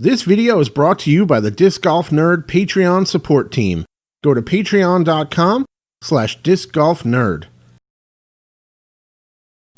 This video is brought to you by the Disc Golf Nerd Patreon support team. Go to patreon.com/discgolfnerd.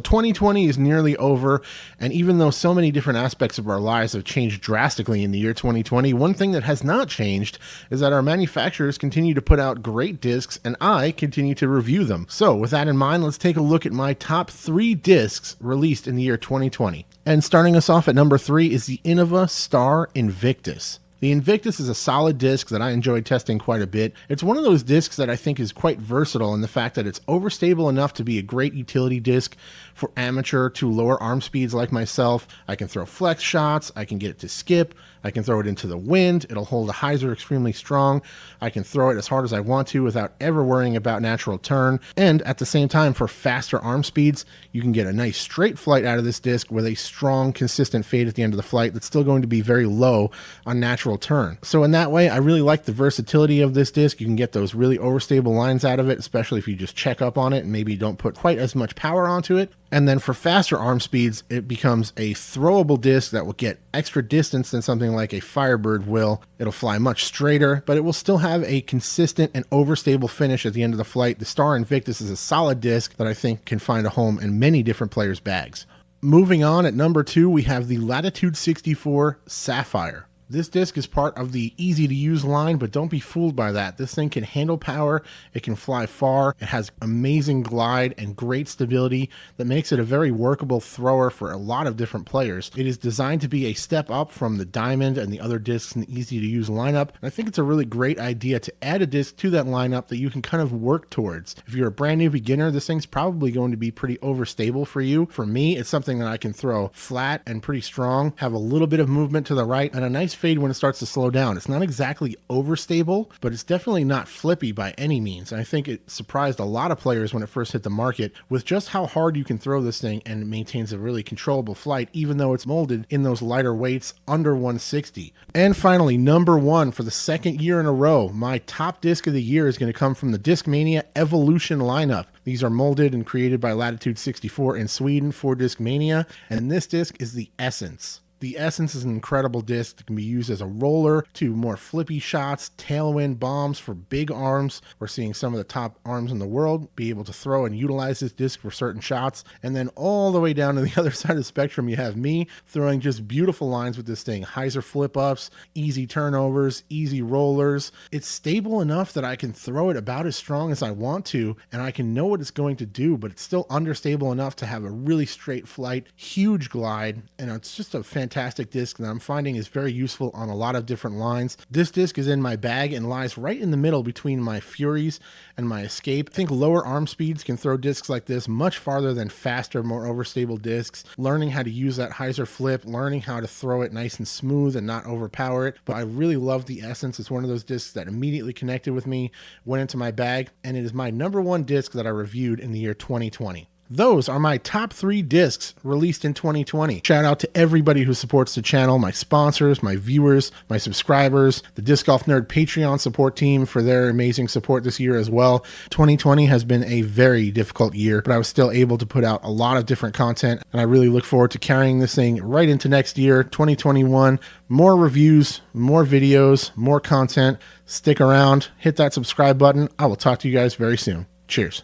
2020 is nearly over, and even though so many different aspects of our lives have changed drastically in the year 2020, one thing that has not changed is that our manufacturers continue to put out great discs, and I continue to review them. So with that in mind, let's take a look at my top 3 discs released in the year 2020. And starting us off at number 3 is the Innova Star Invictus. The Invictus is a solid disc that I enjoyed testing quite a bit. It's one of those discs that I think is quite versatile in the fact that it's overstable enough to be a great utility disc for amateur to lower arm speeds like myself. I can throw flex shots, I can get it to skip, I can throw it into the wind, it'll hold a hyzer extremely strong, I can throw it as hard as I want to without ever worrying about natural turn, and at the same time for faster arm speeds, you can get a nice straight flight out of this disc with a strong consistent fade at the end of the flight that's still going to be very low on natural turn. So in that way, I really like the versatility of this disc. You can get those really overstable lines out of it, especially if you just check up on it and maybe don't put quite as much power onto it. And then for faster arm speeds, it becomes a throwable disc that will get extra distance than something like a Firebird will. It'll fly much straighter, but it will still have a consistent and overstable finish at the end of the flight. The Star Invictus is a solid disc that I think can find a home in many different players' bags. Moving on, at number 2, we have the Latitude 64 Sapphire. This disc is part of the easy to use line, but don't be fooled by that. This thing can handle power, it can fly far, it has amazing glide and great stability that makes it a very workable thrower for a lot of different players. It is designed to be a step up from the Diamond and the other discs in the easy to use lineup. And I think it's a really great idea to add a disc to that lineup that you can kind of work towards. If you're a brand new beginner, this thing's probably going to be pretty overstable for you. For me, it's something that I can throw flat and pretty strong, have a little bit of movement to the right, and a nice fade when it starts to slow down. It's not exactly overstable, but it's definitely not flippy by any means. And I think it surprised a lot of players when it first hit the market with just how hard you can throw this thing, and it maintains a really controllable flight even though it's molded in those lighter weights under 160. And finally, number 1 for the second year in a row, my top disc of the year is going to come from the Discmania Evolution lineup. These are molded and created by Latitude 64 in Sweden for Discmania, and this disc is the Essence. The Essence is an incredible disc that can be used as a roller to more flippy shots, tailwind bombs for big arms. We're seeing some of the top arms in the world be able to throw and utilize this disc for certain shots. And then all the way down to the other side of the spectrum, you have me throwing just beautiful lines with this thing. Hyzer flip ups, easy turnovers, easy rollers. It's stable enough that I can throw it about as strong as I want to, and I can know what it's going to do, but it's still understable enough to have a really straight flight, huge glide, and it's just a fantastic disc that I'm finding is very useful on a lot of different lines. This disc is in my bag and lies right in the middle between my Furies and my Escape. I think lower arm speeds can throw discs like this much farther than faster, more overstable discs. Learning how to use that hyzer flip, learning how to throw it nice and smooth and not overpower it. But I really love the Essence. It's one of those discs that immediately connected with me, went into my bag, and it is my number 1 disc that I reviewed in the year 2020. Those are my top 3 discs released in 2020. Shout out to everybody who supports the channel, my sponsors, my viewers, my subscribers, the Disc Golf Nerd Patreon support team for their amazing support this year as well. 2020 has been a very difficult year, but I was still able to put out a lot of different content, and I really look forward to carrying this thing right into next year, 2021. More reviews, more videos, more content. Stick around, hit that subscribe button. I will talk to you guys very soon. Cheers.